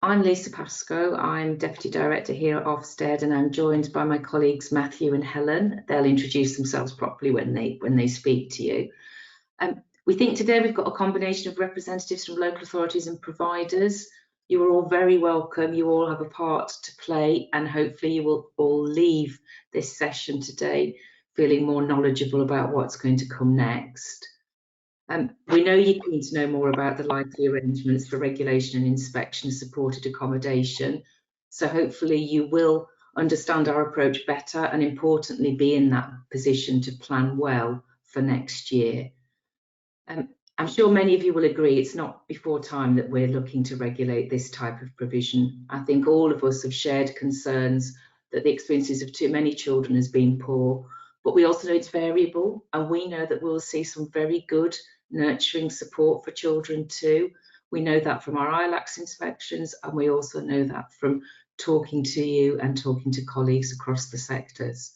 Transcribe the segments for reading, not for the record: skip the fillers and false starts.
I'm Lisa Pascoe. I'm Deputy Director here at Ofsted, and I'm joined by my colleagues Matthew and Helen. They'll introduce themselves properly when they speak to you. We think today we've got a combination of representatives from local authorities and providers. You are all very welcome. You all have a part to play, and hopefully you will all leave this session today feeling more knowledgeable about what's going to come next. We know you're keen to know more about the likely arrangements for regulation and inspection of supported accommodation. So hopefully you will understand our approach better and, importantly, be in that position to plan well for next year. I'm sure many of you will agree it's not before time that we're looking to regulate this type of provision. I think all of us have shared concerns that the experiences of too many children has been poor, but we also know it's variable, and we know that we'll see some very good nurturing support for children too. We know that from our ILACS inspections, and we also know that from talking to you and talking to colleagues across the sectors.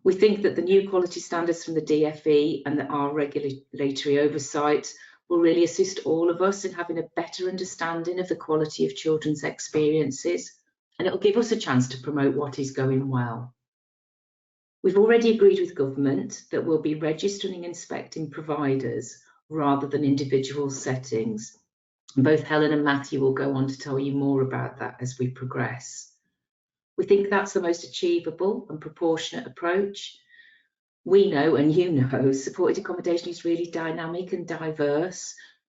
We think that the new quality standards from the DFE and our regulatory oversight will really assist all of us in having a better understanding of the quality of children's experiences, and it'll give us a chance to promote what is going well. We've already agreed with government that we'll be registering and inspecting providers rather than individual settings. And both Helen and Matthew will go on to tell you more about that as we progress. We think that's the most achievable and proportionate approach. We know, and you know, supported accommodation is really dynamic and diverse.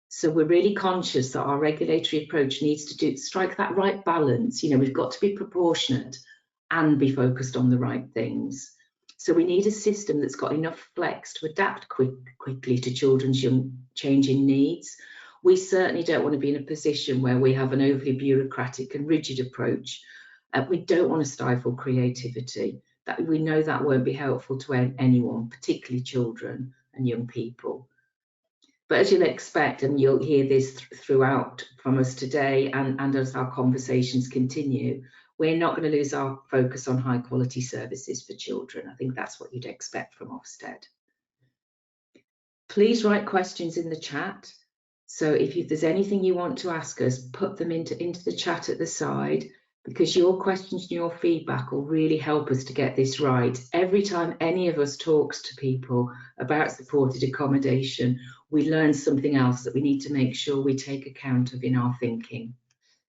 So we're really conscious that our regulatory approach needs to strike that right balance. You know, we've got to be proportionate and be focused on the right things. So we need a system that's got enough flex to adapt quickly to children's changing needs. We certainly don't want to be in a position where we have an overly bureaucratic and rigid approach. We don't want to stifle creativity. That we know that won't be helpful to anyone, particularly children and young people. But as you'll expect, and you'll hear this throughout from us today and as our conversations continue, we're not going to lose our focus on high quality services for children. I think that's what you'd expect from Ofsted. Please write questions in the chat. So if there's anything you want to ask us, put them into the chat at the side, because your questions and your feedback will really help us to get this right. Every time any of us talks to people about supported accommodation, we learn something else that we need to make sure we take account of in our thinking.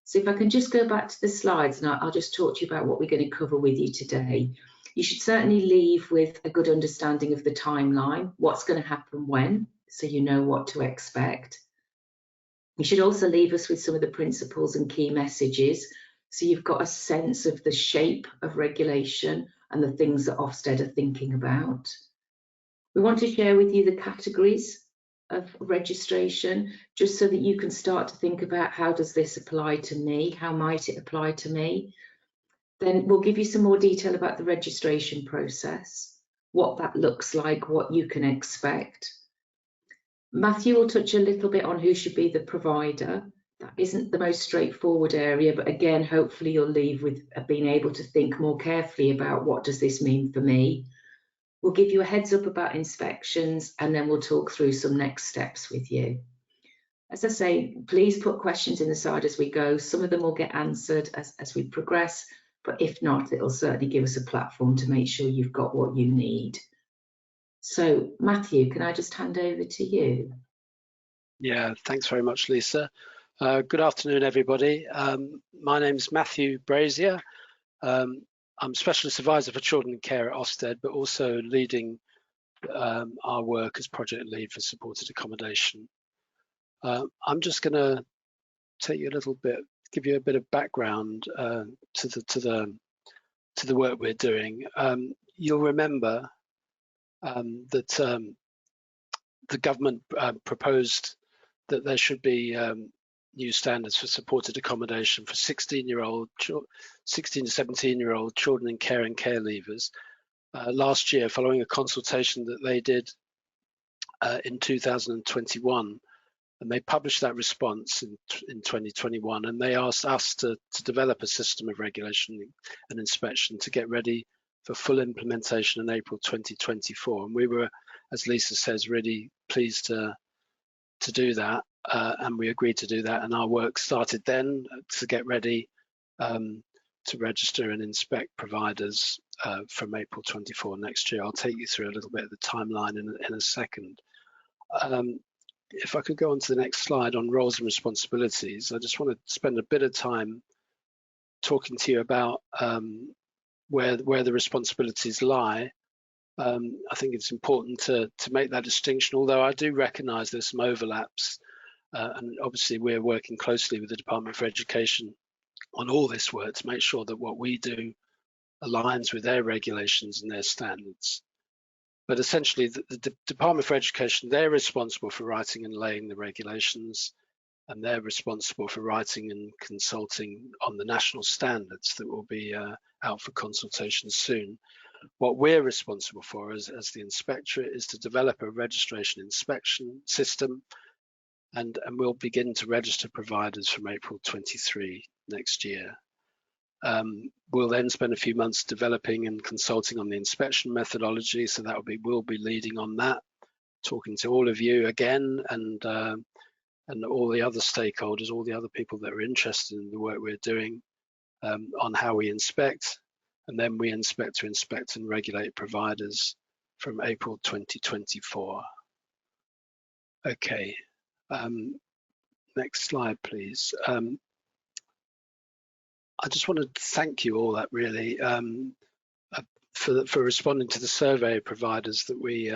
So if I can just go back to the slides, and I'll just talk to you about what we're going to cover with you today. You should certainly leave with a good understanding of the timeline, what's going to happen when, so you know what to expect. You should also leave us with some of the principles and key messages, so you've got a sense of the shape of regulation and the things that Ofsted are thinking about. We want to share with you the categories of registration, just so that you can start to think about, how does this apply to me? How might it apply to me? Then we'll give you some more detail about the registration process, what that looks like, what you can expect. Matthew will touch a little bit on who should be the provider. That isn't the most straightforward area, but again, hopefully you'll leave with being able to think more carefully about, what does this mean for me? We'll give you a heads up about inspections, and then we'll talk through some next steps with you. As I say, please put questions in the side as we go. Some of them will get answered as we progress, but if not, it'll certainly give us a platform to make sure you've got what you need. So Matthew, can I just hand over to you? Yeah, thanks very much, Lisa. Good afternoon, everybody. My name's Matthew Brazier. I'm Specialist Advisor for Children in Care at Ofsted, but also leading our work as Project Lead for Supported Accommodation. I'm just going to take you a little bit, give you a bit of background to the work we're doing. You'll remember that the government proposed that there should be new standards for supported accommodation for 16 to 17-year-old children in care and care leavers last year, following a consultation that they did in 2021, and they published that response in 2021, and they asked us to develop a system of regulation and inspection to get ready for full implementation in April 2024. And we were, as Lisa says, really pleased to do that. and we agreed to do that, and our work started then to get ready to register and inspect providers from April 24 next year. I'll take you through a little bit of the timeline in a second. If I could go on to the next slide on roles and responsibilities, I just want to spend a bit of time talking to you about where the responsibilities lie. I think it's important to make that distinction, although I do recognise there's some overlaps, and obviously we're working closely with the Department for Education on all this work to make sure that what we do aligns with their regulations and their standards. But essentially, the Department for Education, they're responsible for writing and laying the regulations, and they're responsible for writing and consulting on the national standards that will be out for consultation soon. What we're responsible for as the inspectorate is to develop a registration inspection system, and we'll begin to register providers from April 23 next year. We'll then spend a few months developing and consulting on the inspection methodology, so we'll be leading on that, talking to all of you again, and all the other stakeholders, all the other people that are interested in the work we're doing on how we inspect, and then we inspect and regulate providers from April 2024. Okay, next slide, please. I just want to thank you all that really for responding to the survey of providers that we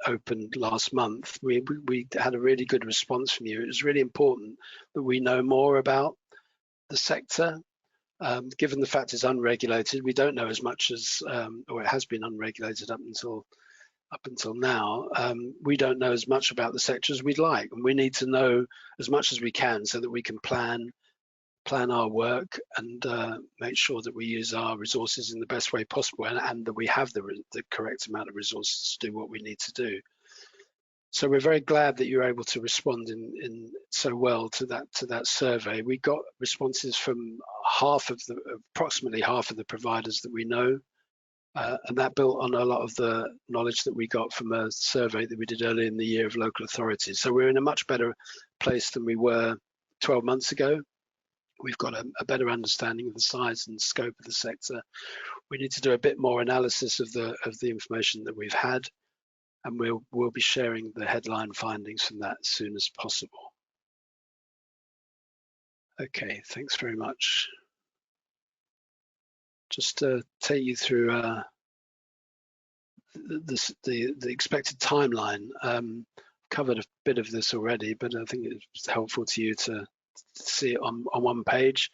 opened last month. We had a really good response from you. It was really important that we know more about the sector. Given the fact it's unregulated, we don't know as much as, or it has been unregulated up until now. We don't know as much about the sector as we'd like, and we need to know as much as we can so that we can plan our work and make sure that we use our resources in the best way possible, and that we have the correct amount of resources to do what we need to do. So we're very glad that you're able to respond in so well to that survey. We got responses from approximately half of the providers that we know. And that built on a lot of the knowledge that we got from a survey that we did earlier in the year of local authorities. So we're in a much better place than we were 12 months ago. We've got a better understanding of the size and scope of the sector. We need to do a bit more analysis of the information that we've had, and we'll be sharing the headline findings from that as soon as possible. Okay, thanks very much. Just to take you through the expected timeline. Covered a bit of this already, but I think it's helpful to you to see it on one page.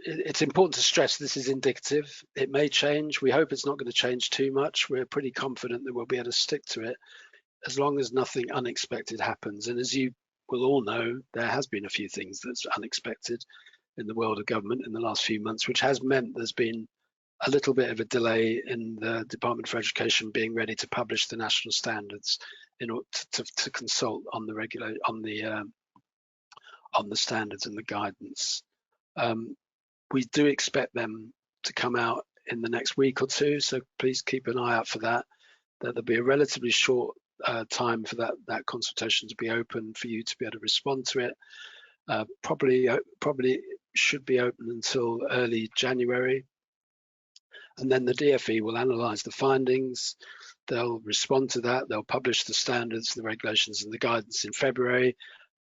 It's important to stress this is indicative. It may change. We hope it's not going to change too much. We're pretty confident that we'll be able to stick to it as long as nothing unexpected happens. And as you will all know, there has been a few things that's unexpected in the world of government in the last few months, which has meant there's been a little bit of a delay in the Department for Education being ready to publish the national standards in order to consult on the standards and the guidance. We do expect them to come out in the next week or two, so please keep an eye out for that. There'll be a relatively short time for that consultation to be open for you to be able to respond to it. Probably should be open until early January, and then the DFE will analyse the findings. They'll respond to that. They'll publish the standards, the regulations, and the guidance in February,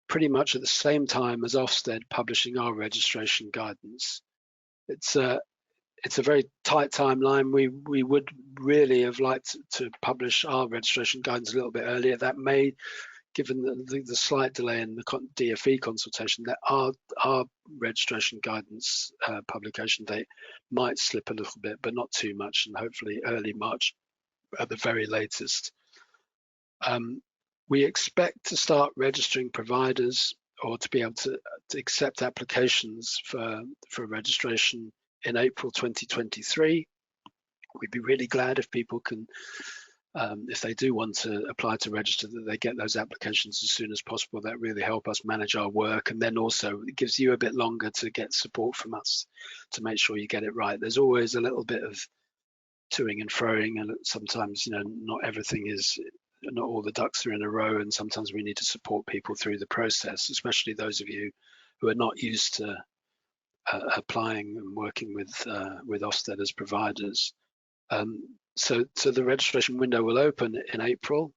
pretty much at the same time as Ofsted publishing our registration guidance. It's a very tight timeline. We would really have liked to publish our registration guidance a little bit earlier. That may, given the slight delay in the DFE consultation, that our registration guidance publication date might slip a little bit, but not too much, and hopefully early March at the very latest. We expect to start registering providers, or to be able to accept applications for registration in April 2023. We'd be really glad if people can, if they do want to apply to register, that they get those applications as soon as possible. That really help us manage our work, and then also it gives you a bit longer to get support from us to make sure you get it right. There's always a little bit of toing and froing, and sometimes not everything is, not all the ducks are in a row, and sometimes we need to support people through the process, especially those of you who are not used to applying and working with Ofsted as providers. So the registration window will open in April,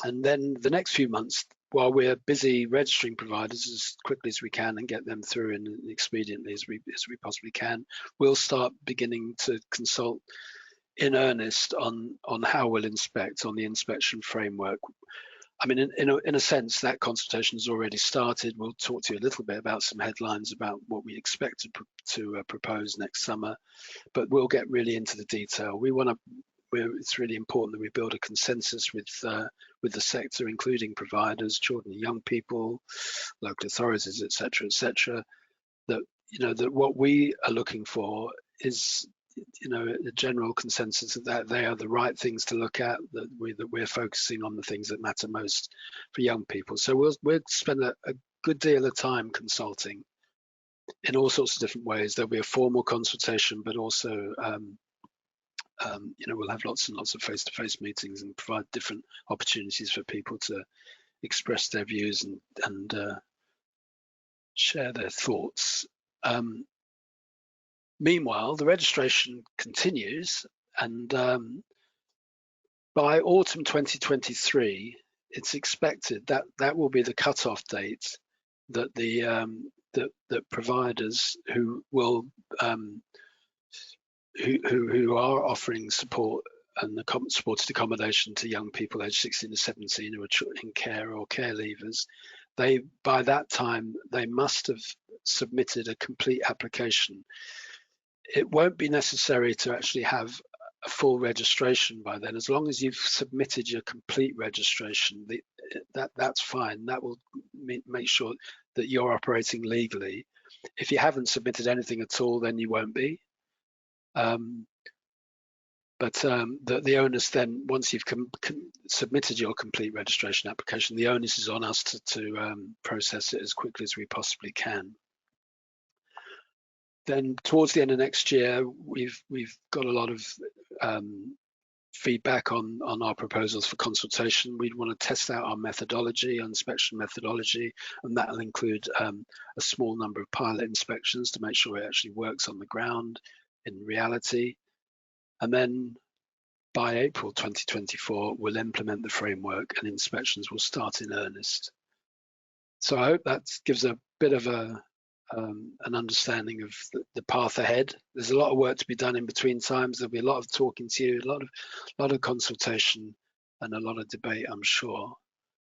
and then the next few months, while we're busy registering providers as quickly as we can and get them through and expediently as we possibly can, we'll start beginning to consult in earnest on how we'll inspect, on the inspection framework. I mean, in a sense, that consultation has already started. We'll talk to you a little bit about some headlines about what we expect to propose next summer, but we'll get really into the detail. It's really important that we build a consensus with the sector, including providers, children and young people, local authorities, etc., that that what we are looking for is a general consensus that they are the right things to look at, that we're focusing on the things that matter most for young people. So we'll spend a good deal of time consulting in all sorts of different ways. There'll be a formal consultation, but also we'll have lots and lots of face-to-face meetings and provide different opportunities for people to express their views and share their thoughts. Meanwhile, the registration continues, and by autumn 2023, it's expected that will be the cut-off date that that providers who will who are offering support and the supported accommodation to young people aged 16 to 17 who are in care or care leavers, by that time they must have submitted a complete application. It won't be necessary to actually have a full registration by then, as long as you've submitted your complete registration. That's fine. That will make sure that you're operating legally. If you haven't submitted anything at all, then you won't be. But the onus then, once you've submitted your complete registration application, the onus is on us to process it as quickly as we possibly can. Then towards the end of next year, we've got a lot of feedback on our proposals for consultation. We'd want to test out our methodology, our inspection methodology, and that'll include a small number of pilot inspections to make sure it actually works on the ground in reality. And then by April 2024, we'll implement the framework and inspections will start in earnest. So I hope that gives a bit of an understanding of the path ahead. There's a lot of work to be done in between times. There'll be a lot of talking to you, a lot of consultation and a lot of debate, I'm sure.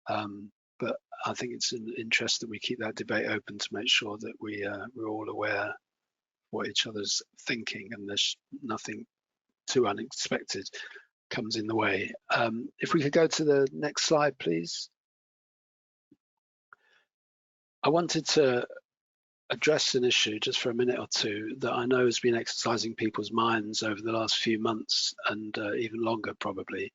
But I think it's in interest that we keep that debate open to make sure that we're all aware what each other's thinking and there's nothing too unexpected comes in the way. If we could go to the next slide, please. I wanted to address an issue just for a minute or two that I know has been exercising people's minds over the last few months and even longer probably.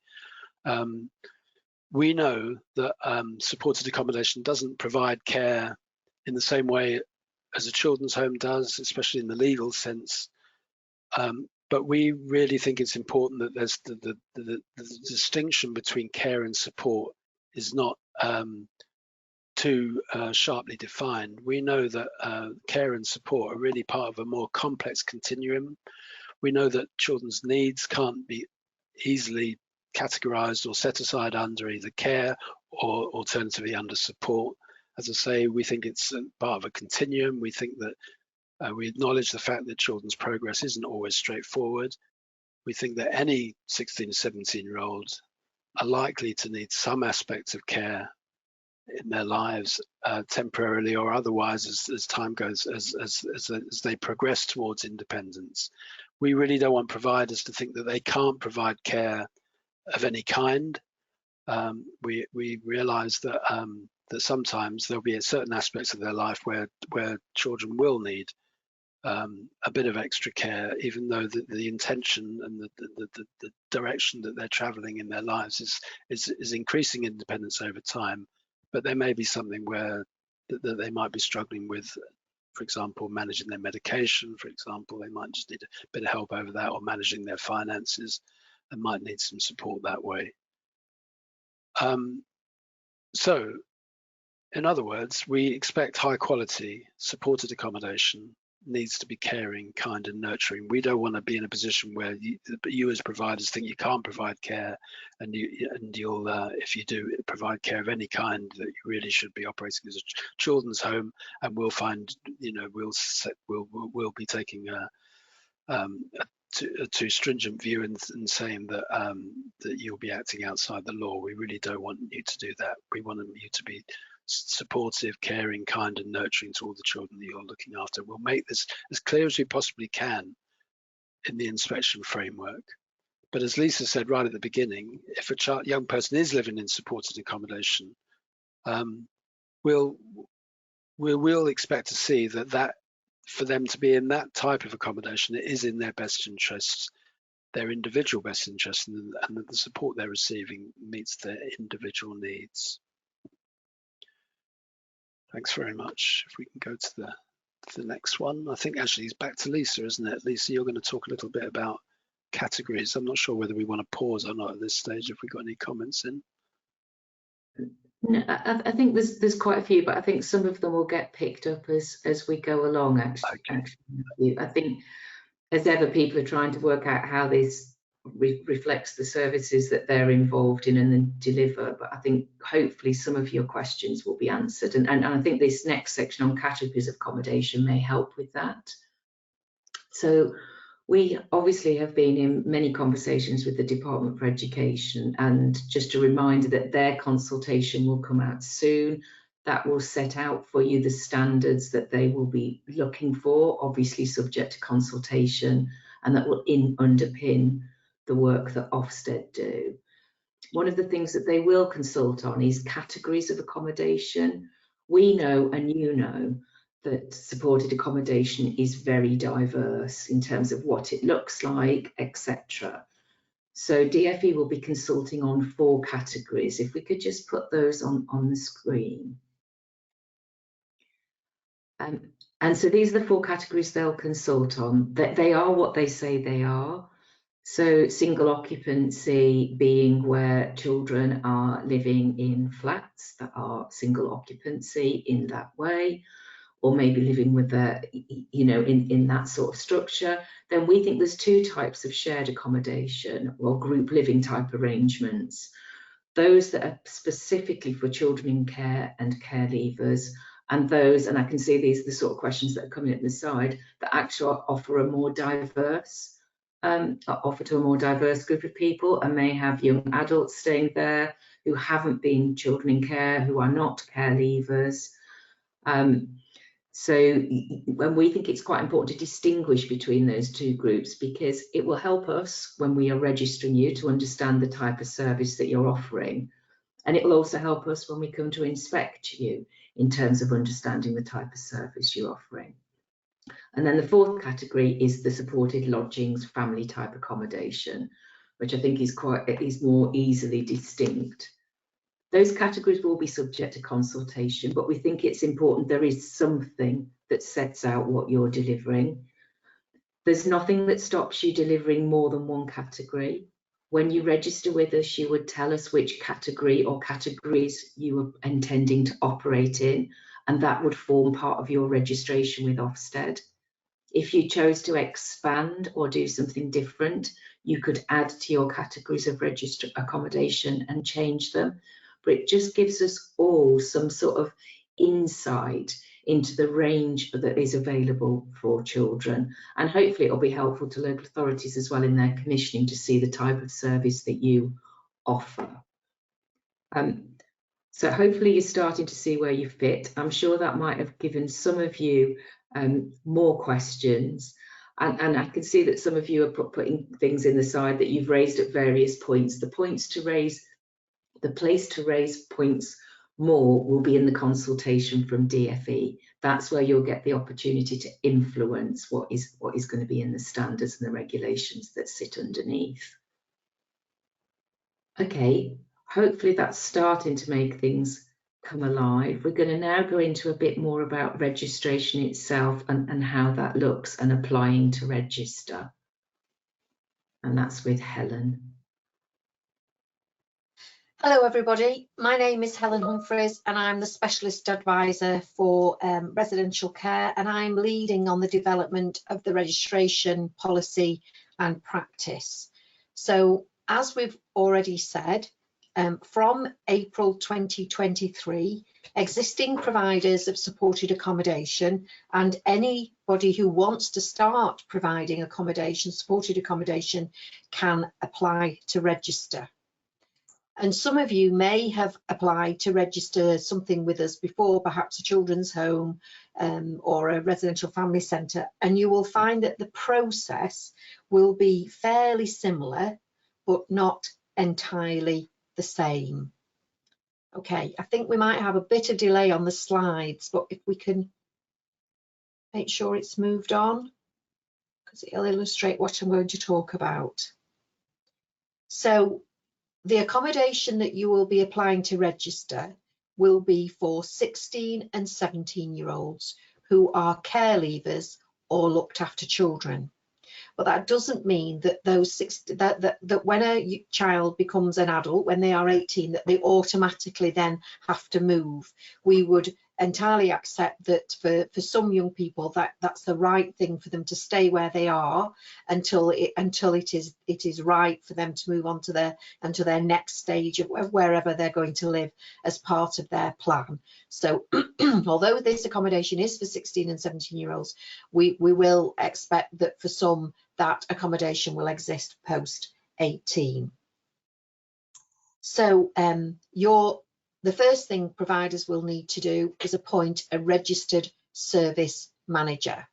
We know that supported accommodation doesn't provide care in the same way as a children's home does, especially in the legal sense. But we really think it's important that there's the distinction between care and support is not too sharply defined. We know that care and support are really part of a more complex continuum. We know that children's needs can't be easily categorized or set aside under either care or alternatively under support. As I say, we think it's part of a continuum. We think that we acknowledge the fact that children's progress isn't always straightforward. We think that any 16 to 17-year-old are likely to need some aspects of care in their lives, temporarily or otherwise, as time goes, as they progress towards independence. We really don't want providers to think that they can't provide care of any kind. We realise that that sometimes there'll be certain aspects of their life where children will need a bit of extra care, even though the intention and the direction that they're travelling in their lives is increasing independence over time. But there may be something where that they might be struggling with for example, managing their medication, for example. They might just need a bit of help over that, or managing their finances and might need some support that way. So, in other words, we expect high quality supported accommodation needs to be caring, kind and nurturing. We don't want to be in a position where you as providers think you can't provide care, and you'll if you do provide care of any kind, that you really should be operating as a children's home, and we'll find, we'll be taking a too stringent view and saying that that you'll be acting outside the law. We really don't want you to do that. We want you to be supportive, caring, kind and nurturing to all the children that you're looking after. We'll make this as clear as we possibly can in the inspection framework. But as Lisa said right at the beginning, if a young person is living in supported accommodation, we'll expect to see that for them to be in that type of accommodation, it is in their best interests, their individual best interests, and that the support they're receiving meets their individual needs. Thanks very much. If we can go to the next one. I think actually it's back to Lisa, isn't it? Lisa, you're going to talk a little bit about categories. I'm not sure whether we want to pause or not at this stage, if we've got any comments in. No, I think there's quite a few, but I think some of them will get picked up as we go along, actually. Okay. I think as ever, people are trying to work out how this reflects the services that they're involved in and then deliver, but I think hopefully some of your questions will be answered, and I think this next section on categories of accommodation may help with that. So we obviously have been in many conversations with the Department for Education, and just a reminder that their consultation will come out soon. That will set out for you the standards that they will be looking for, obviously subject to consultation, and that will underpin the work that Ofsted do. One of the things that they will consult on is categories of accommodation. We know, and you know, that supported accommodation is very diverse in terms of what it looks like, etc. So DfE will be consulting on 4 categories. If we could just put those on the screen. And so these are the 4 categories they'll consult on. They are what they say they are. So single occupancy being where children are living in flats that are single occupancy in that way, or maybe living with in that sort of structure. Then we think there's 2 types of shared accommodation or group living type arrangements. Those that are specifically for children in care and care leavers, and those, and I can see these are the sort of questions that are coming at the side, that actually offer a more diverse offer to a more diverse group of people, and may have young adults staying there who haven't been children in care, who are not care leavers. So when we think it's quite important to distinguish between those 2 groups, because it will help us when we are registering you to understand the type of service that you're offering, and it will also help us when we come to inspect you in terms of understanding the type of service you're offering. And then the 4th category is the supported lodgings family type accommodation, which I think is more easily distinct. Those categories will be subject to consultation, but we think it's important there is something that sets out what you're delivering. There's nothing that stops you delivering more than 1 category. When you register with us, you would tell us which category or categories you were intending to operate in, and that would form part of your registration with Ofsted. If you chose to expand or do something different, you could add to your categories of registered accommodation and change them. But it just gives us all some sort of insight into the range that is available for children. And hopefully it'll be helpful to local authorities as well in their commissioning to see the type of service that you offer. So hopefully you're starting to see where you fit. I'm sure that might have given some of you more questions. And I can see that some of you are putting things in the side that you've raised at various points. The place to raise points more will be in the consultation from DfE. That's where you'll get the opportunity to influence what is going to be in the standards and the regulations that sit underneath. Okay, hopefully that's starting to make things come alive. We're going to now go into a bit more about registration itself and how that looks and applying to register. And that's with Helen. Hello everybody, my name is Helen Humphreys and I'm the Specialist Advisor for Residential Care, and I'm leading on the development of the registration policy and practice. So as we've already said, from April 2023, existing providers of supported accommodation and anybody who wants to start providing accommodation, supported accommodation, can apply to register. And some of you may have applied to register something with us before, perhaps a children's home or a residential family centre, and you will find that the process will be fairly similar, but not entirely the same. Okay, I think we might have a bit of delay on the slides, but if we can make sure it's moved on, because it'll illustrate what I'm going to talk about. So, the accommodation that you will be applying to register will be for 16 and 17-year-olds who are care leavers or looked after children. But that doesn't mean that that when a child becomes an adult, when they are 18, that they automatically then have to move. We would entirely accept that for some young people that's the right thing for them to stay where they are until it is right for them to move on to their next stage of wherever they're going to live as part of their plan. So although this accommodation is for 16 and 17-year-olds, we will expect that for some that accommodation will exist post 18. So the first thing providers will need to do is appoint a registered service manager.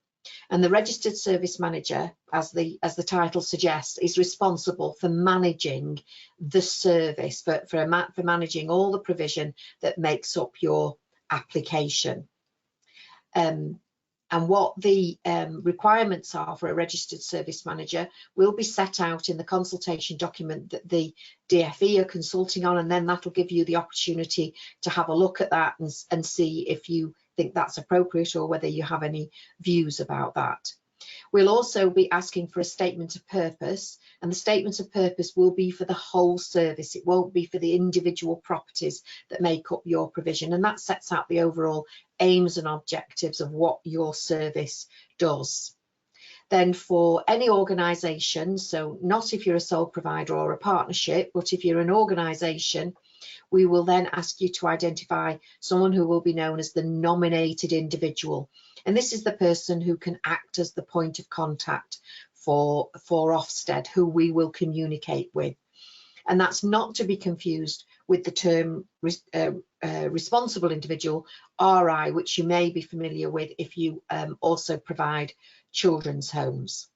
And the registered service manager, as the title suggests, is responsible for managing the service, for managing all the provision that makes up your application. And what the requirements are for a registered service manager will be set out in the consultation document that the DFE are consulting on, and then that'll give you the opportunity to have a look at that and see if you think that's appropriate or whether you have any views about that. We'll also be asking for a statement of purpose, and the statement of purpose will be for the whole service. It won't be for the individual properties that make up your provision, and that sets out the overall aims and objectives of what your service does. Then for any organisation, so not if you're a sole provider or a partnership, but if you're an organisation, we will then ask you to identify someone who will be known as the nominated individual. And this is the person who can act as the point of contact for Ofsted, who we will communicate with. And that's not to be confused with the term responsible individual, RI, which you may be familiar with if you also provide children's homes.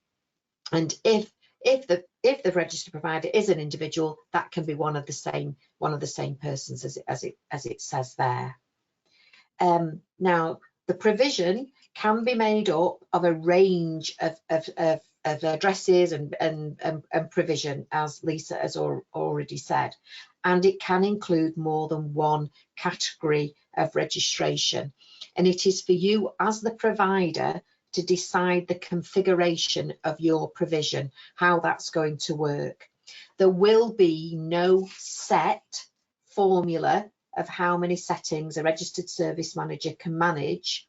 And if the registered provider is an individual, that can be one of the same persons as it says there. Now, the provision can be made up of a range of addresses and provision, as Lisa has already said, and it can include more than one category of registration. And it is for you as the provider to decide the configuration of your provision, how that's going to work. There will be no set formula of how many settings a registered service manager can manage,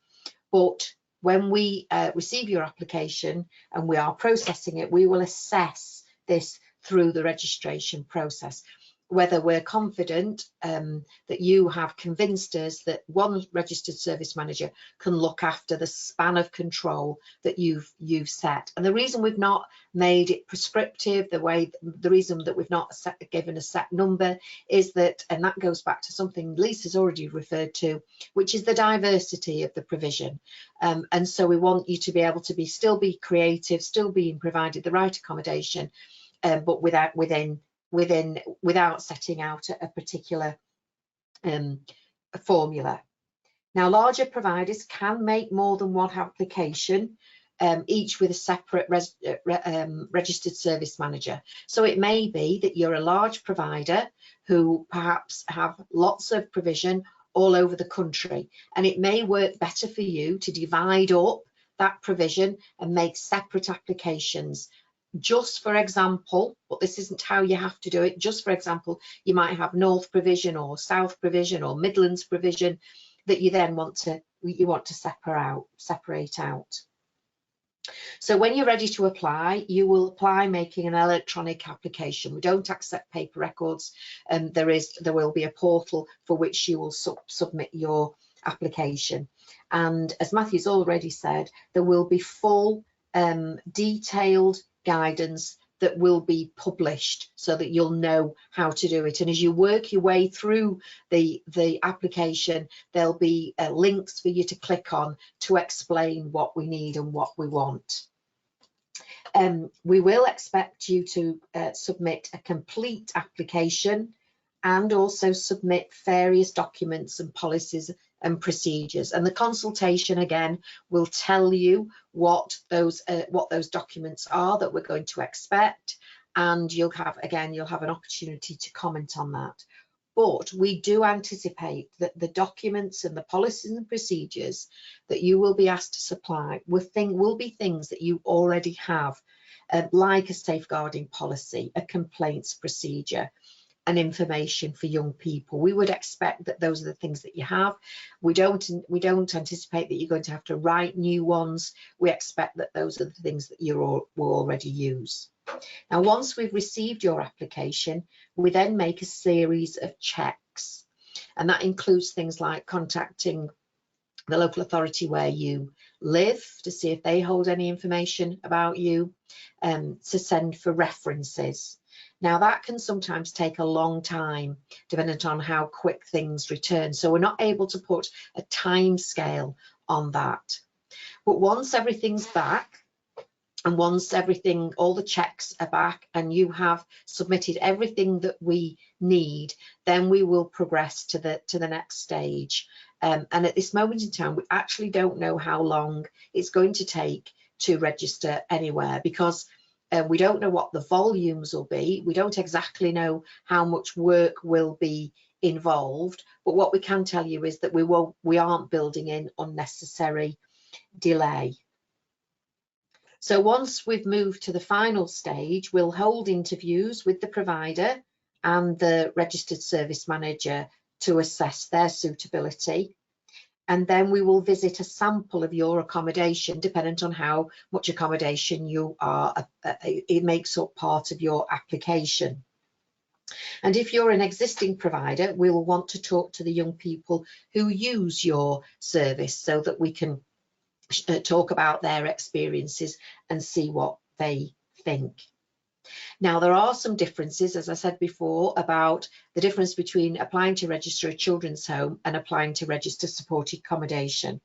but when we receive your application and we are processing it, we will assess this through the registration process, whether we're confident that you have convinced us that one registered service manager can look after the span of control that you've set. And the reason we've not made it prescriptive, the reason that we've not given a set number is that, and that goes back to something Lisa's already referred to, which is the diversity of the provision. And so we want you to be able to still be creative, still being provided the right accommodation, but without setting out a particular formula. Now, larger providers can make more than one application, each with a separate registered service manager. So it may be that you're a large provider who perhaps have lots of provision all over the country, and it may work better for you to divide up that provision and make separate applications. Just for example, but this isn't how you have to do it, just for example, you might have North provision or South provision or Midlands provision that you then want to separate out. So when you're ready to apply, you will apply making an electronic application. We don't accept paper records, and there will be a portal for which you will submit your application. And as Matthew's already said, there will be full detailed guidance that will be published so that you'll know how to do it. And as you work your way through the application, there'll be links for you to click on to explain what we need and what we want. We will expect you to submit a complete application and also submit various documents and policies and procedures. And the consultation again will tell you what those documents are that we're going to expect, and you'll have an opportunity to comment on that. But we do anticipate that the documents and the policies and procedures that you will be asked to supply will be things that you already have, like a safeguarding policy, a complaints procedure, and information for young people. We would expect that those are the things that you have. We don't anticipate that you're going to have to write new ones. We expect that those are the things that will already use. Now, once we've received your application, we then make a series of checks, and that includes things like contacting the local authority where you live to see if they hold any information about you, to send for references. Now, that can sometimes take a long time, depending on how quick things return. So we're not able to put a time scale on that. But once everything's back, and once all the checks are back and you have submitted everything that we need, then we will progress to the next stage. And at this moment in time, we actually don't know how long it's going to take to register anywhere, because we don't know what the volumes will be. We don't exactly know how much work will be involved, but what we can tell you is that we aren't building in unnecessary delay. So once we've moved to the final stage, we'll hold interviews with the provider and the registered service manager to assess their suitability. And then we will visit a sample of your accommodation, dependent on how much accommodation you are, it makes up part of your application. And if you're an existing provider, we'll want to talk to the young people who use your service so that we can talk about their experiences and see what they think. Now, there are some differences, as I said before, about the difference between applying to register a children's home and applying to register supported accommodation.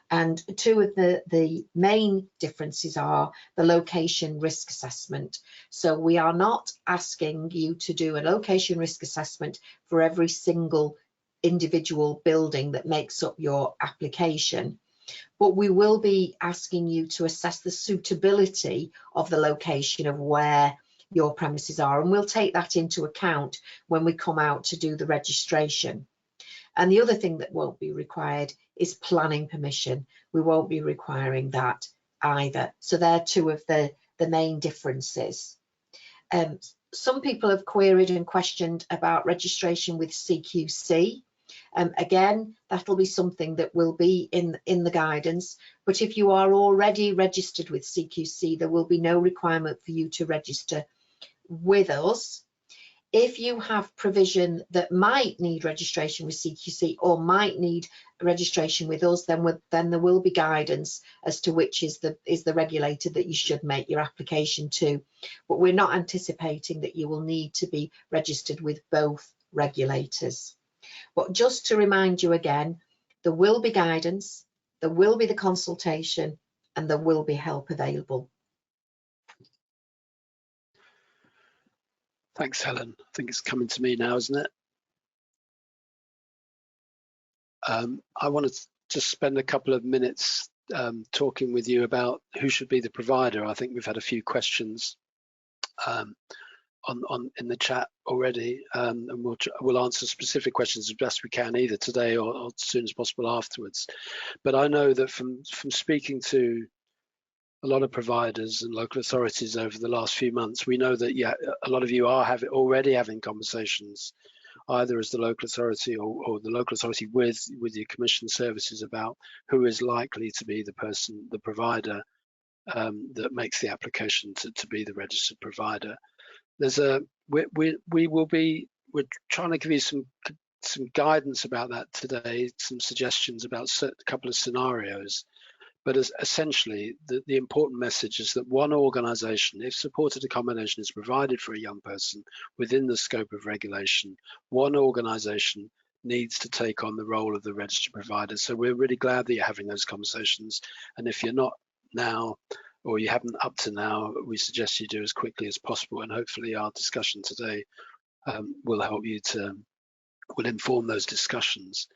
And two of the main differences are the location risk assessment. So we are not asking you to do a location risk assessment for every single individual building that makes up your application, but we will be asking you to assess the suitability of the location of where your premises are, and we'll take that into account when we come out to do the registration. And the other thing that won't be required is planning permission. We won't be requiring that either. So they're two of the main differences. Some people have queried and questioned about registration with CQC. Again, that'll be something that will be in the guidance, but if you are already registered with CQC, there will be no requirement for you to register with us. If you have provision that might need registration with CQC or might need registration with us, then there will be guidance as to which is the regulator that you should make your application to. But we're not anticipating that you will need to be registered with both regulators. But just to remind you again, there will be guidance, there will be the consultation, and there will be help available. Thanks, Helen. I think it's coming to me now, isn't it? I want to just spend a couple of minutes talking with you about who should be the provider. I think we've had a few questions in the chat already, and we'll answer specific questions as best we can, either today or as soon as possible afterwards. But I know that from speaking to a lot of providers and local authorities over the last few months, we know that a lot of you are already having conversations, either as the local authority or the local authority with your commission services, about who is likely to be the provider that makes the application to be the registered provider. We're trying to give you some guidance about that today, some suggestions about a couple of scenarios. But essentially, the important message is that one organisation, if supported accommodation is provided for a young person within the scope of regulation, one organisation needs to take on the role of the registered provider. So we're really glad that you're having those conversations. And if you're not now, or you haven't up to now, we suggest you do as quickly as possible. And hopefully our discussion today will help you will inform those discussions.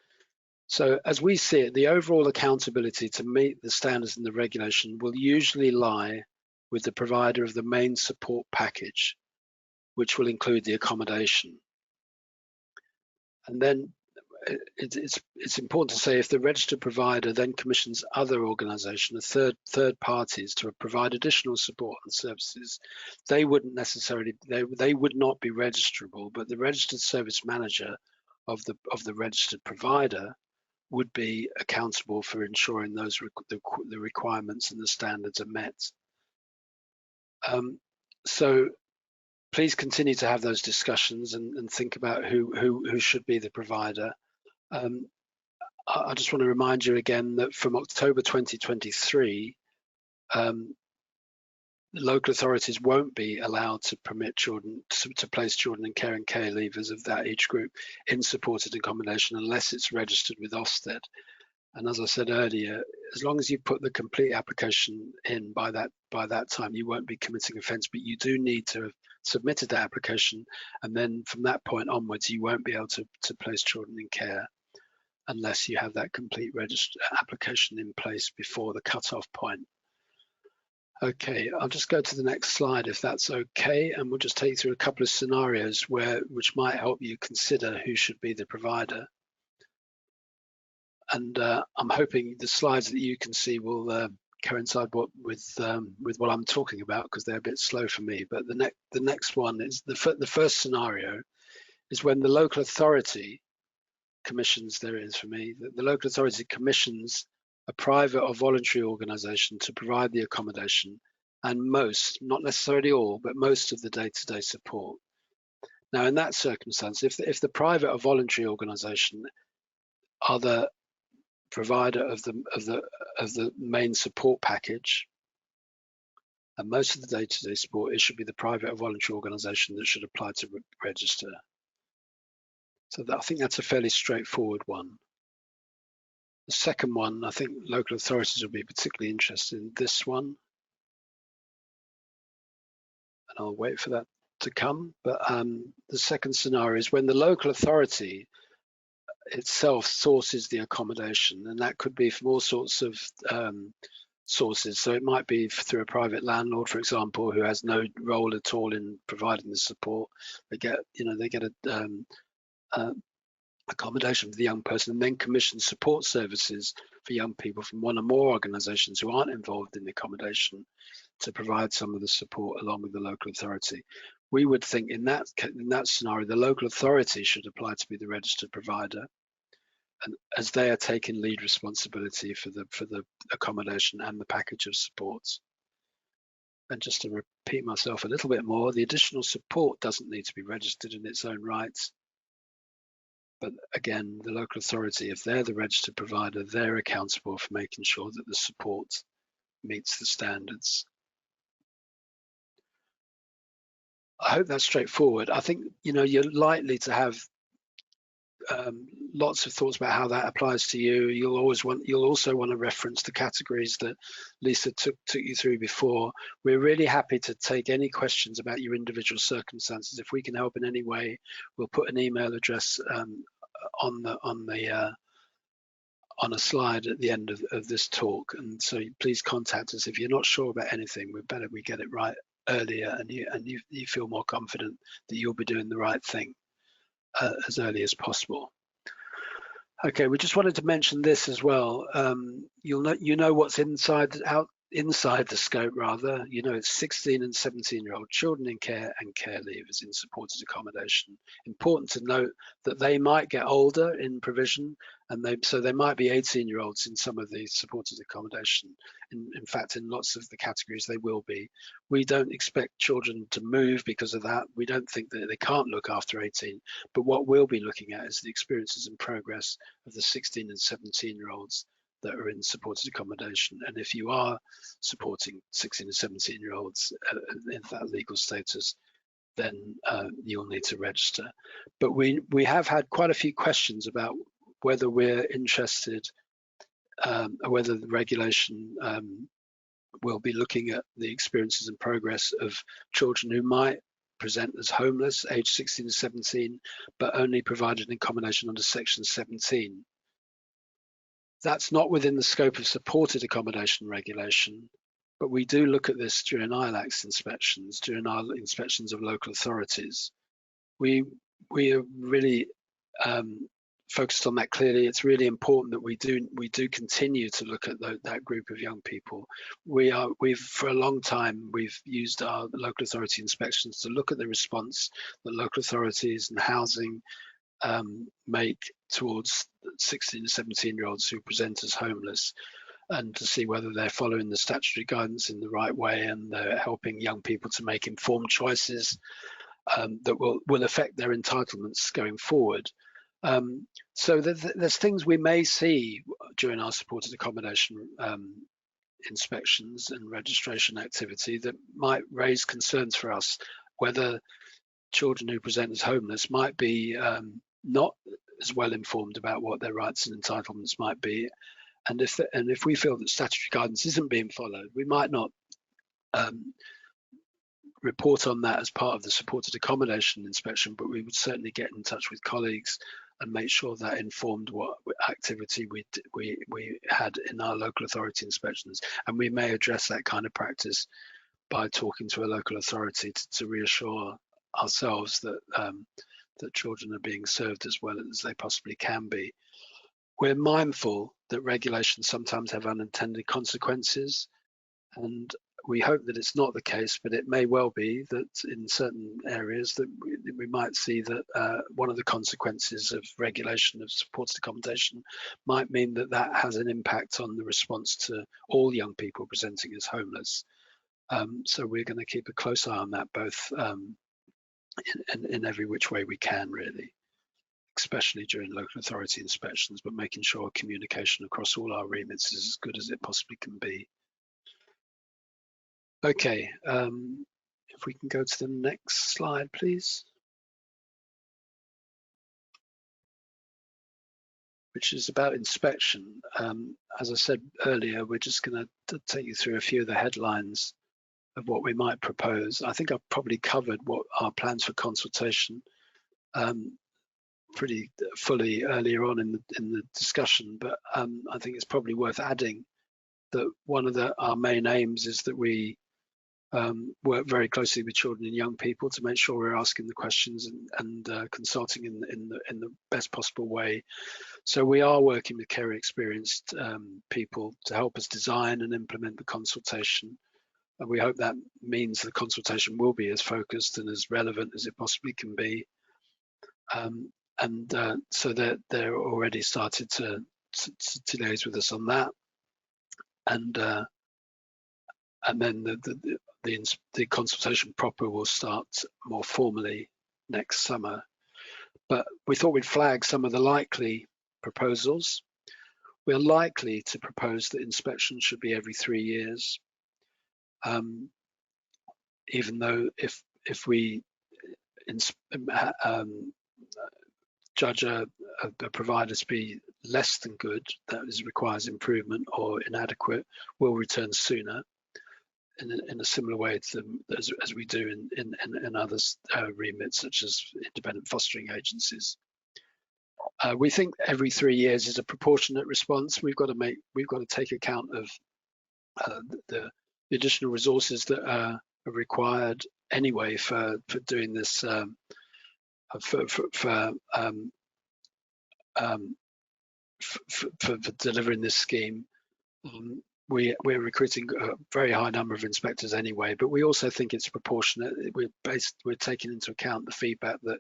So as we see it, the overall accountability to meet the standards in the regulation will usually lie with the provider of the main support package, which will include the accommodation. And then it's important to say, if the registered provider then commissions other organisations, third parties, to provide additional support and services, they wouldn't necessarily, they would not be registerable, but the registered service manager of the registered provider would be accountable for ensuring the requirements and the standards are met. So please continue to have those discussions and think about who should be the provider. I just want to remind you again that from October 2023, local authorities won't be allowed to permit children to place children in care and care leavers of that age group in supported accommodation unless it's registered with Ofsted. And as I said earlier, as long as you put the complete application in by that time, you won't be committing offence, but you do need to have submitted that application, and then from that point onwards, you won't be able to place children in care unless you have that complete application in place before the cut-off point. Okay, I'll just go to the next slide if that's okay, and we'll just take you through a couple of scenarios which might help you consider who should be the provider. And I'm hoping the slides that you can see will coincide with what I'm talking about, because they're a bit slow for me. But the next one is the first scenario is when the local authority commissions. There it is for me. The local authority commissions a private or voluntary organisation to provide the accommodation and most, not necessarily all, but most of the day-to-day support. Now, in that circumstance, if the private or voluntary organisation are the provider of the main support package, and most of the day-to-day support, it should be the private or voluntary organisation that should apply to register. So I think that's a fairly straightforward one. The second one, I think local authorities will be particularly interested in this one. And I'll wait for that to come. But the second scenario is when the local authority itself sources the accommodation, and that could be from all sorts of sources. So it might be through a private landlord, for example, who has no role at all in providing the support. They get accommodation for the young person, and then commission support services for young people from one or more organisations who aren't involved in the accommodation to provide some of the support along with the local authority. We would think in that scenario, the local authority should apply to be the registered provider, and as they are taking lead responsibility for the accommodation and the package of supports. And just to repeat myself a little bit more, the additional support doesn't need to be registered in its own right. But again, the local authority, if they're the registered provider, they're accountable for making sure that the support meets the standards. I hope that's straightforward. I think you're likely to have lots of thoughts about how that applies to you. You'll also want to reference the categories that Lisa took you through before. We're really happy to take any questions about your individual circumstances. If we can help in any way, we'll put an email address on a slide at the end of this talk, and so please contact us if you're not sure about anything. We get it right earlier, and you feel more confident that you'll be doing the right thing as early as possible. Okay, we just wanted to mention this as well. You know what's inside the scope rather. You know, it's 16 and 17-year-old children in care and care leavers in supported accommodation. Important to note that they might get older in provision, and so they might be 18-year-olds in some of the supported accommodation. In fact, in lots of the categories they will be. We don't expect children to move because of that. We don't think that they can't look after 18, but what we'll be looking at is the experiences and progress of the 16 and 17-year-olds that are in supported accommodation. And if you are supporting 16 and 17-year-olds in that legal status, then you'll need to register. But we have had quite a few questions about whether we're interested, or whether the regulation will be looking at the experiences and progress of children who might present as homeless, age 16 and 17, but only provided an accommodation under Section 17. That's not within the scope of supported accommodation regulation, but we do look at this during ILACS inspections, during our inspections of local authorities. We are really focused on that clearly. It's really important that we do continue to look at that group of young people. We've for a long time we've used our local authority inspections to look at the response that local authorities and housing make towards 16 and 17-year-olds who present as homeless, and to see whether they're following the statutory guidance in the right way and they're helping young people to make informed choices that will affect their entitlements going forward. So there's things we may see during our supported accommodation inspections and registration activity that might raise concerns for us, whether children who present as homeless might be not as well informed about what their rights and entitlements might be, and if we feel that statutory guidance isn't being followed, we might not report on that as part of the supported accommodation inspection, but we would certainly get in touch with colleagues and make sure that informed what activity we had in our local authority inspections, and we may address that kind of practice by talking to a local authority to reassure ourselves that that children are being served as well as they possibly can be. We're mindful that regulations sometimes have unintended consequences, and we hope that it's not the case, but it may well be that in certain areas that we might see that one of the consequences of regulation of supported accommodation might mean that that has an impact on the response to all young people presenting as homeless. So we're going to keep a close eye on that, both in every which way we can, really, especially during local authority inspections, but making sure communication across all our remits is as good as it possibly can be. Okay, if we can go to the next slide, please. Which is about inspection. As I said earlier, we're just going to take you through a few of the headlines of what we might propose. I think I've probably covered what our plans for consultation pretty fully earlier on in the discussion, but I think it's probably worth adding that one of our main aims is that we work very closely with children and young people to make sure we're asking the questions and consulting in the best possible way. So we are working with care experienced people to help us design and implement the consultation. And we hope that means the consultation will be as focused and as relevant as it possibly can be. So that they're already started to liaise with us on that. And then the consultation proper will start more formally next summer. But we thought we'd flag some of the likely proposals. We're likely to propose that inspections should be every 3 years. Even though if we judge a provider to be less than good, that requires improvement or inadequate, we'll return sooner in a similar way as we do in other remits, such as independent fostering agencies. We think every 3 years is a proportionate response. We've got to take account of the additional resources that required anyway for doing this, for delivering this scheme. We're recruiting a very high number of inspectors anyway, but we also think it's proportionate. We're taking into account the feedback that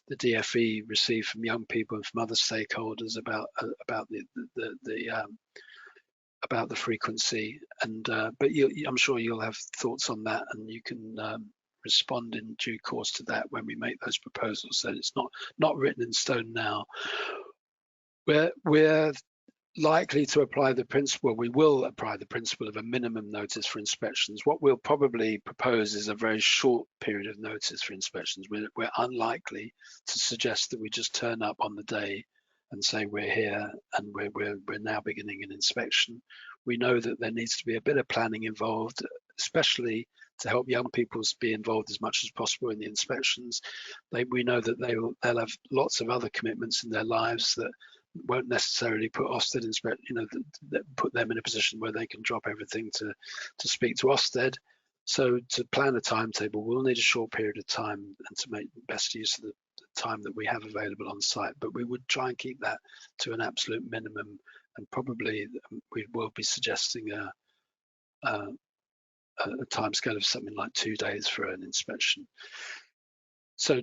the DFE received from young people and from other stakeholders about the frequency. And but I'm sure you'll have thoughts on that, and you can respond in due course to that when we make those proposals. So it's not written in stone now. We're likely to apply the principle, we will apply the principle of a minimum notice for inspections. What we'll probably propose is a very short period of notice for inspections. We're unlikely to suggest that we just turn up on the day and say we're here and we're now beginning an inspection. We know that there needs to be a bit of planning involved, especially to help young people be involved as much as possible in the inspections. We know that they'll have lots of other commitments in their lives that won't necessarily put Ofsted put them in a position where they can drop everything to speak to Ofsted. So to plan a timetable, we'll need a short period of time and to make best use of the time that we have available on site. But we would try and keep that to an absolute minimum, and probably we will be suggesting a timescale of something like 2 days for an inspection. So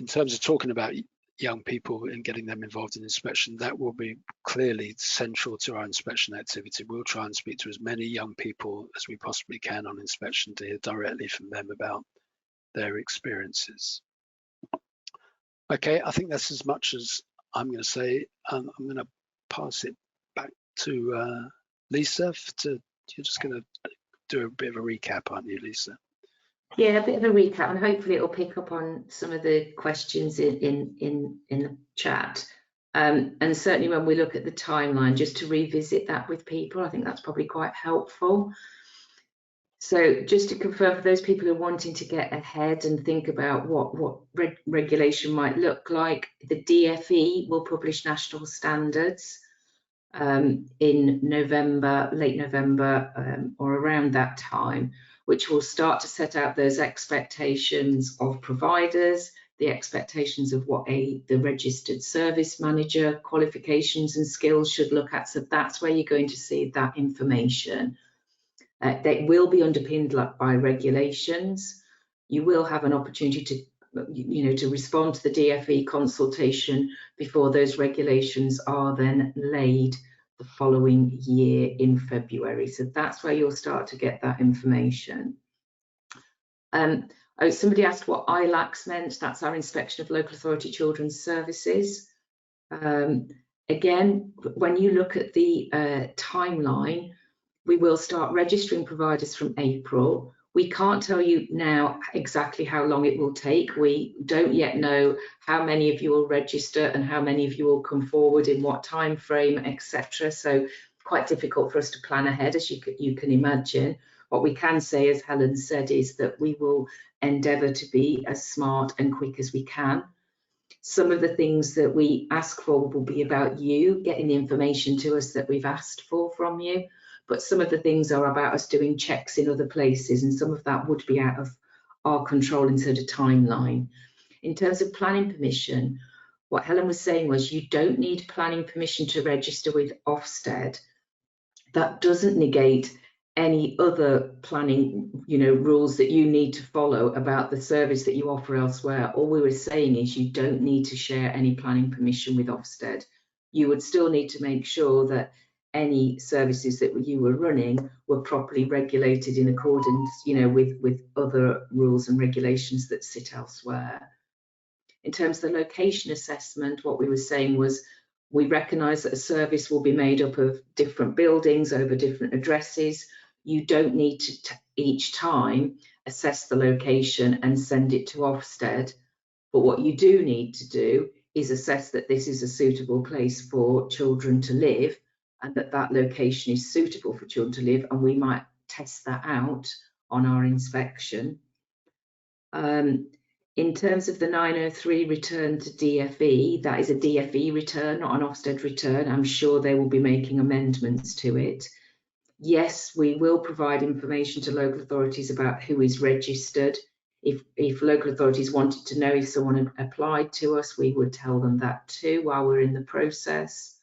in terms of talking about young people and getting them involved in inspection, that will be clearly central to our inspection activity. We'll try and speak to as many young people as we possibly can on inspection to hear directly from them about their experiences. Okay, I think that's as much as I'm going to say. I'm going to pass it back to Lisa. You're just going to do a bit of a recap, aren't you, Lisa? Yeah, a bit of a recap, and hopefully it'll pick up on some of the questions in the chat. And certainly when we look at the timeline, just to revisit that with people, I think that's probably quite helpful. So just to confirm, for those people who are wanting to get ahead and think about what regulation might look like, the DFE will publish national standards in November, late November, or around that time, which will start to set out those expectations of providers, the expectations of what the registered service manager qualifications and skills should look at. So that's where you're going to see that information. They will be underpinned by regulations. You will have an opportunity to respond to the DFE consultation before those regulations are then laid the following year in February. So that's where you'll start to get that information. Somebody asked what ILACs meant. That's our Inspection of Local Authority Children's Services. Again, when you look at the timeline, we will start registering providers from April. We can't tell you now exactly how long it will take. We don't yet know how many of you will register and how many of you will come forward in what time frame, etc. So quite difficult for us to plan ahead, as you can imagine. What we can say, as Helen said, is that we will endeavour to be as smart and quick as we can. Some of the things that we ask for will be about you getting the information to us that we've asked for from you. But some of the things are about us doing checks in other places, and some of that would be out of our control in terms of timeline. In terms of planning permission, what Helen was saying was you don't need planning permission to register with Ofsted. That doesn't negate any other planning rules that you need to follow about the service that you offer elsewhere. All we were saying is you don't need to share any planning permission with Ofsted. You would still need to make sure that any services that you were running were properly regulated in accordance, with other rules and regulations that sit elsewhere. In terms of the location assessment, what we were saying was we recognise that a service will be made up of different buildings over different addresses. You don't need to each time assess the location and send it to Ofsted, but what you do need to do is assess that this is a suitable place for children to live, and that location is suitable for children to live, and we might test that out on our inspection. In terms of the 903 return to DFE, that is a DFE return, not an Ofsted return. I'm sure they will be making amendments to it. Yes, we will provide information to local authorities about who is registered. If local authorities wanted to know if someone had applied to us, we would tell them that too while we're in the process.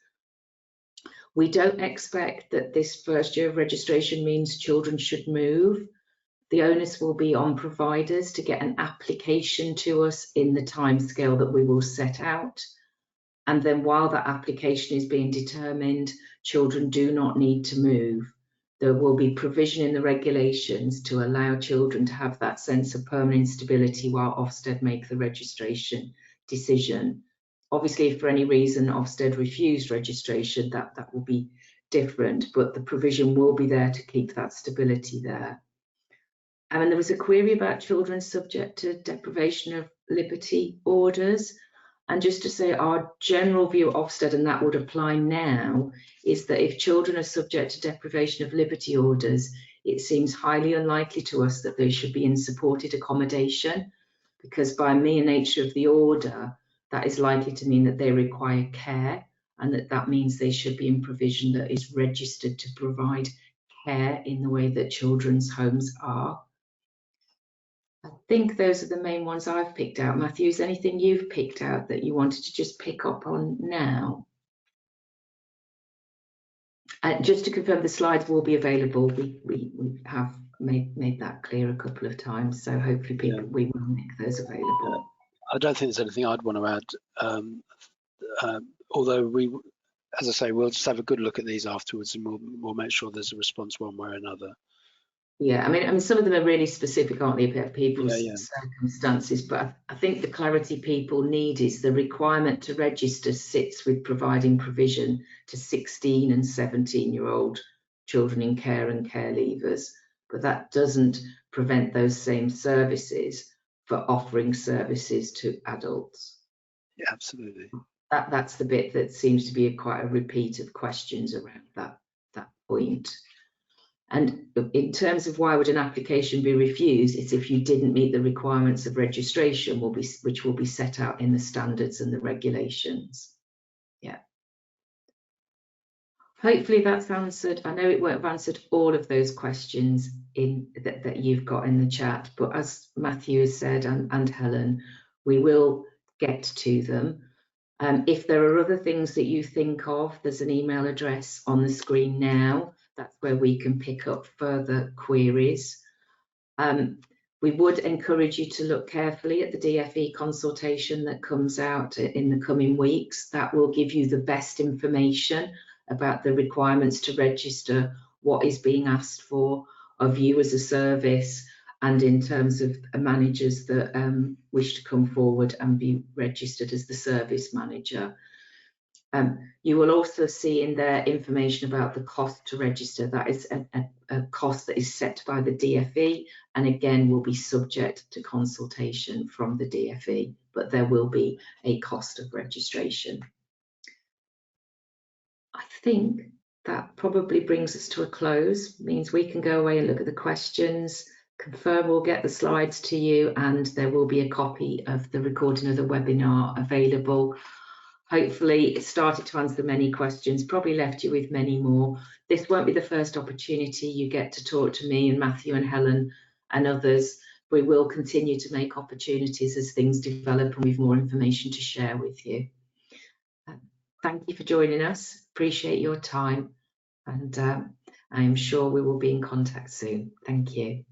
We don't expect that this first year of registration means children should move. The onus will be on providers to get an application to us in the timescale that we will set out. And then while that application is being determined, children do not need to move. There will be provision in the regulations to allow children to have that sense of permanent stability while Ofsted make the registration decision. Obviously, if for any reason Ofsted refused registration, that will be different, but the provision will be there to keep that stability there. And there was a query about children subject to deprivation of liberty orders. And just to say, our general view at Ofsted, and that would apply now, is that if children are subject to deprivation of liberty orders, it seems highly unlikely to us that they should be in supported accommodation, because by mere nature of the order, that is likely to mean that they require care, and that means they should be in provision that is registered to provide care in the way that children's homes are. I think those are the main ones I've picked out. Matthew, is anything you've picked out that you wanted to just pick up on now? Just to confirm, the slides will be available. We have made that clear a couple of times, so hopefully we will make those available. I don't think there's anything I'd want to add, although as I say, we'll just have a good look at these afterwards, and we'll make sure there's a response one way or another. Yeah, I mean, some of them are really specific, aren't they, about people's circumstances, but I think the clarity people need is the requirement to register sits with providing provision to 16 and 17-year-old children in care and care leavers, but that doesn't prevent those same services for offering services to adults. Yeah, absolutely. That's the bit that seems to be quite a repeat of questions around that point. And in terms of why would an application be refused, it's if you didn't meet the requirements of registration, which will be set out in the standards and the regulations. Yeah. Hopefully that's answered. I know it won't have answered all of those questions that you've got in the chat, but as Matthew has said, and Helen, we will get to them. If there are other things that you think of, there's an email address on the screen now. That's where we can pick up further queries. We would encourage you to look carefully at the DFE consultation that comes out in the coming weeks. That will give you the best information about the requirements to register, what is being asked for of you as a service, and in terms of managers that wish to come forward and be registered as the service manager. You will also see in there information about the cost to register. That is a cost that is set by the DFE, and again will be subject to consultation from the DFE, but there will be a cost of registration. I think that probably brings us to a close, means we can go away and look at the questions, confirm we'll get the slides to you, and there will be a copy of the recording of the webinar available. Hopefully it started to answer many questions, probably left you with many more. This won't be the first opportunity you get to talk to me and Matthew and Helen and others. We will continue to make opportunities as things develop and with more information to share with you. Thank you for joining us. Appreciate your time, and I am sure we will be in contact soon. Thank you.